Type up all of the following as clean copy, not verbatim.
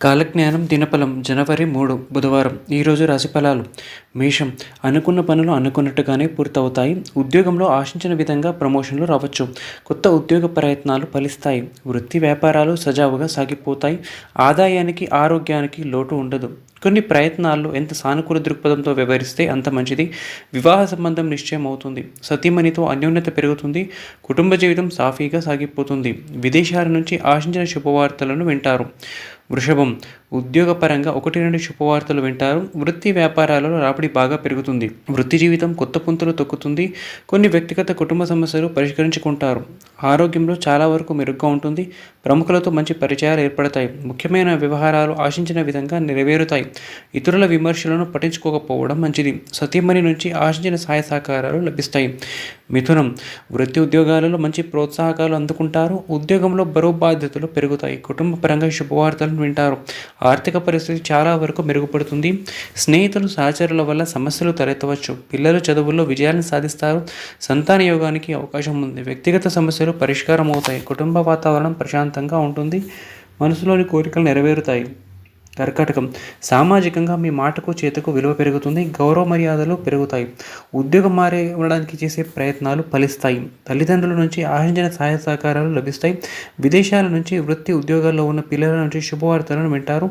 కాలజ్ఞానం దినఫలం జనవరి 3 బుధవారం. ఈరోజు రాశిఫలాలు. మేషం. అనుకున్న పనులు అనుకున్నట్టుగానే పూర్తవుతాయి. ఉద్యోగంలో ఆశించిన విధంగా ప్రమోషన్లు రావచ్చు. కొత్త ఉద్యోగ ప్రయత్నాలు ఫలిస్తాయి. వృత్తి వ్యాపారాలు సజావుగా సాగిపోతాయి. ఆదాయానికి ఆరోగ్యానికి లోటు ఉండదు. కొన్ని ప్రయత్నాల్లో ఎంత సానుకూల దృక్పథంతో వ్యవహరిస్తే అంత మంచిది. వివాహ సంబంధం నిశ్చయం అవుతుంది. సతీమణితో అన్యోన్యత పెరుగుతుంది. కుటుంబ జీవితం సాఫీగా సాగిపోతుంది. విదేశాల నుంచి ఆశించిన శుభవార్తలను వింటారు. వృషభం. ఉద్యోగపరంగా 1-2 శుభవార్తలు వింటారు. వృత్తి వ్యాపారాలలో రాబడి బాగా పెరుగుతుంది. వృత్తి జీవితం కొత్త పుంతలు తొక్కుతుంది. కొన్ని వ్యక్తిగత కుటుంబ సమస్యలు పరిష్కరించుకుంటారు. ఆరోగ్యంలో చాలా వరకు మెరుగ్గా ఉంటుంది. ప్రముఖులతో మంచి పరిచయాలు ఏర్పడతాయి. ముఖ్యమైన వ్యవహారాలు ఆశించిన విధంగా నెరవేరుతాయి. ఇతరుల విమర్శలను పట్టించుకోకపోవడం మంచిది. సతీమణి నుంచి ఆశించిన సహాయ సహకారాలు లభిస్తాయి. మిథునం. వృత్తి ఉద్యోగాలలో మంచి ప్రోత్సాహకాలు అందుకుంటారు. ఉద్యోగంలో బరువు బాధ్యతలు పెరుగుతాయి. కుటుంబ పరంగా శుభవార్తలను వింటారు. ఆర్థిక పరిస్థితి చాలా వరకు మెరుగుపడుతుంది. స్నేహితులు సహచరుల వల్ల సమస్యలు తలెత్తవచ్చు. పిల్లలు చదువుల్లో విజయాన్ని సాధిస్తారు. సంతాన యోగానికి అవకాశం ఉంది. వ్యక్తిగత సమస్యలు పరిష్కారం అవుతాయి. కుటుంబ వాతావరణం ప్రశాంతంగా ఉంటుంది. మనసులోని కోరికలు నెరవేరుతాయి. కర్కాటకం. సామాజికంగా మీ మాటకు చేతకు విలువ పెరుగుతుంది. గౌరవ మర్యాదలు పెరుగుతాయి. ఉద్యోగం మారడానికి చేసే ప్రయత్నాలు ఫలిస్తాయి. తల్లిదండ్రుల నుంచి ఆశించిన సహాయ సహకారాలు లభిస్తాయి. విదేశాల నుంచి వృత్తి ఉద్యోగాల్లో ఉన్న పిల్లల నుంచి శుభవార్తలను వింటారు.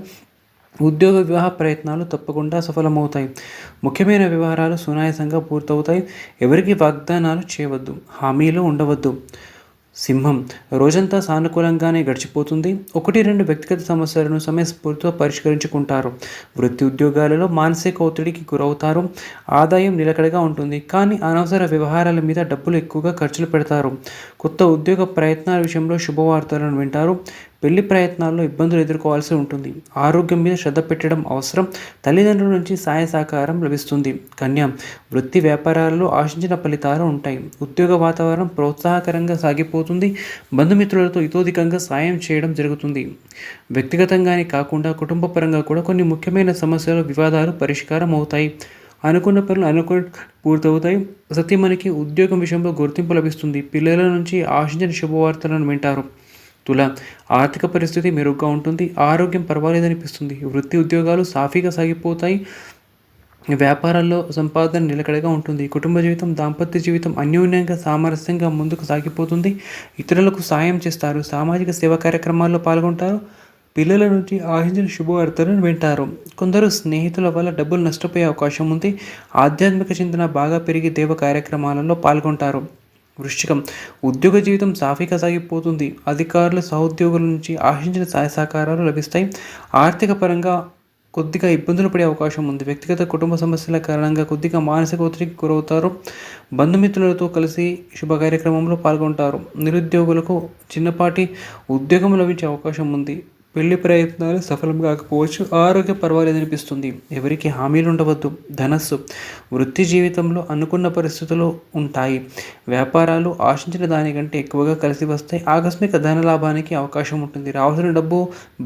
ఉద్యోగ వివాహ ప్రయత్నాలు తప్పకుండా సఫలమవుతాయి. ముఖ్యమైన వ్యవహారాలు సునాయాసంగా పూర్తవుతాయి. ఎవరికి వాగ్దానాలు చేయవద్దు. హామీలు ఉండవద్దు. సింహం. రోజంతా సానుకూలంగానే గడిచిపోతుంది. 1-2 వ్యక్తిగత సమస్యలను సమయస్ఫూర్తితో పరిష్కరించుకుంటారు. వృత్తి ఉద్యోగాలలో మానసిక ఒత్తిడికి గురవుతారు. ఆదాయం నిలకడగా ఉంటుంది. కానీ అనవసర వ్యవహారాల మీద డబ్బులు ఎక్కువగా ఖర్చులు పెడతారు. కొత్త ఉద్యోగ ప్రయత్నాల విషయంలో శుభవార్తలను వింటారు. పెళ్లి ప్రయత్నాల్లో ఇబ్బందులు ఎదుర్కోవాల్సి ఉంటుంది. ఆరోగ్యం మీద శ్రద్ధ పెట్టడం అవసరం. తల్లిదండ్రుల నుంచి సహాయ సహకారం లభిస్తుంది. కన్య. వృత్తి వ్యాపారాలలో ఆశించిన ఫలితాలు ఉంటాయి. ఉద్యోగ వాతావరణం ప్రోత్సాహకరంగా సాగిపోతుంది. బంధుమిత్రులతో ఇతోధికంగా సాయం చేయడం జరుగుతుంది. వ్యక్తిగతంగానే కాకుండా కుటుంబ పరంగా కూడా కొన్ని ముఖ్యమైన సమస్యలు వివాదాలు పరిష్కారం అవుతాయి. అనుకున్న పనులు పూర్తవుతాయి. సతీమణికి ఉద్యోగం విషయంలో గుర్తింపు లభిస్తుంది. పిల్లల నుంచి ఆశించిన శుభవార్తలను వింటారు. తుల. ఆర్థిక పరిస్థితి మెరుగ్గా ఉంటుంది. ఆరోగ్యం పర్వాలేదనిపిస్తుంది. వృత్తి ఉద్యోగాలు సాఫీగా సాగిపోతాయి. వ్యాపారాల్లో సంపాదన నిలకడగా ఉంటుంది. కుటుంబ జీవితం దాంపత్య జీవితం అన్యోన్యంగా సామరస్యంగా ముందుకు సాగిపోతుంది. ఇతరులకు సాయం చేస్తారు. సామాజిక సేవా కార్యక్రమాల్లో పాల్గొంటారు. పిల్లల నుంచి ఆశించిన శుభవార్తలను వింటారు. కొందరు స్నేహితుల వల్ల డబ్బులు నష్టపోయే అవకాశం ఉంది. ఆధ్యాత్మిక చింతన బాగా పెరిగి దేవ కార్యక్రమాలలో పాల్గొంటారు. వృశ్చికం. ఉద్యోగ జీవితం సాఫీగా సాగిపోతుంది. అధికారులు సహోద్యోగుల నుంచి ఆశించిన సహాయ సహకారాలు లభిస్తాయి. ఆర్థిక పరంగా కొద్దిగా ఇబ్బందులు పడే అవకాశం ఉంది. వ్యక్తిగత కుటుంబ సమస్యల కారణంగా కొద్దిగా మానసిక ఒత్తిడికి గురవుతారు. బంధుమిత్రులతో కలిసి శుభ కార్యక్రమంలో పాల్గొంటారు. నిరుద్యోగులకు చిన్నపాటి ఉద్యోగం లభించే అవకాశం ఉంది. పెళ్లి ప్రయత్నాలు సఫలం కాకపోవచ్చు. ఆరోగ్యం పర్వాలేదనిపిస్తుంది. ఎవరికి హామీలు ఉండవద్దు. ధనస్సు. వృత్తి జీవితంలో అనుకున్న పరిస్థితులు ఉంటాయి. వ్యాపారాలు ఆశించిన దానికంటే ఎక్కువగా కలిసి వస్తాయి. ఆకస్మిక ధన లాభానికి అవకాశం ఉంటుంది. రావాల్సిన డబ్బు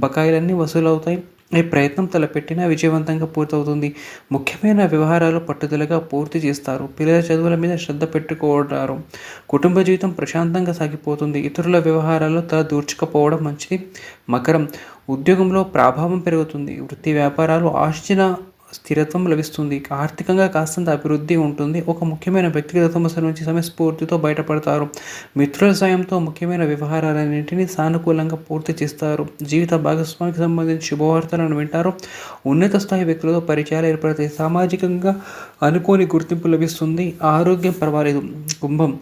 బకాయిలన్నీ వసూలవుతాయి. ఈ ప్రయత్నం తలపెట్టినా విజయవంతంగా పూర్తవుతుంది. ముఖ్యమైన వ్యవహారాలు పట్టుదలగా పూర్తి చేస్తారు. పిల్లల చదువుల మీద శ్రద్ధ పెట్టుకుంటారు. కుటుంబ జీవితం ప్రశాంతంగా సాగిపోతుంది. ఇతరుల వ్యవహారాల్లో తల దూర్చుకపోవడం మంచిది. మకరం. ఉద్యోగంలో ప్రభావం పెరుగుతుంది. వృత్తి వ్యాపారాలు ఆశించిన స్థిరత్వం లభిస్తుంది. ఆర్థికంగా కాస్తంత అభివృద్ధి ఉంటుంది. ఒక ముఖ్యమైన వ్యక్తిగత సమస్య నుంచి సమయస్ఫూర్తితో బయటపడతారు. మిత్రుల సాయంతో ముఖ్యమైన వ్యవహారాలన్నింటినీ సానుకూలంగా పూర్తి చేస్తారు. జీవిత భాగస్వామికి సంబంధించి శుభవార్తలను వింటారు. ఉన్నత స్థాయి వ్యక్తులతో పరిచయాలు ఏర్పడతాయి. సామాజికంగా అనుకోని గుర్తింపు లభిస్తుంది. ఆరోగ్యం పర్వాలేదు. కుంభం.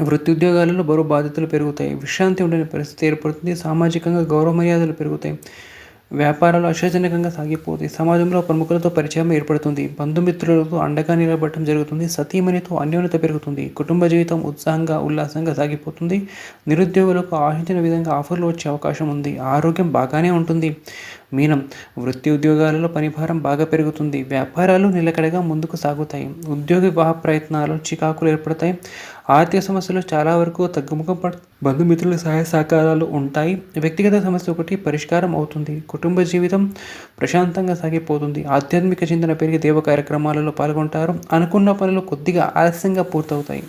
వృత్తి ఉద్యోగాలలో బరువు బాధ్యతలు పెరుగుతాయి. విశ్రాంతి ఉండని పరిస్థితి ఏర్పడుతుంది. సామాజికంగా గౌరవ మర్యాదలు పెరుగుతాయి. వ్యాపారాలు ఆశాజనకంగా సాగిపోతాయి. సమాజంలో ప్రముఖులతో పరిచయం ఏర్పడుతుంది. బంధుమిత్రులతో అండగా నిలబడటం జరుగుతుంది. సతీమణితో అన్యోన్యత పెరుగుతుంది. కుటుంబ జీవితం ఉత్సాహంగా ఉల్లాసంగా సాగిపోతుంది. నిరుద్యోగులకు ఆశించిన విధంగా ఆఫర్లు వచ్చే అవకాశం ఉంది. ఆరోగ్యం బాగానే ఉంటుంది. మీనం. వృత్తి ఉద్యోగాలలో పనిభారం బాగా పెరుగుతుంది. వ్యాపారాలు నిలకడగా ముందుకు సాగుతాయి. ఉద్యోగ వివాహ ప్రయత్నాలు చికాకులు ఏర్పడతాయి. ఆర్థిక సమస్యలు చాలా వరకు తగ్గుముఖం బంధుమిత్రుల సహాయ సహకారాలు ఉంటాయి. వ్యక్తిగత సమస్య ఒకటి పరిష్కారం అవుతుంది. కుటుంబ జీవితం ప్రశాంతంగా సాగిపోతుంది. ఆధ్యాత్మిక చింతన పెరిగి దేవ కార్యక్రమాలలో పాల్గొంటారు. అనుకున్న పనులు కొద్దిగా ఆలస్యంగా పూర్తవుతాయి.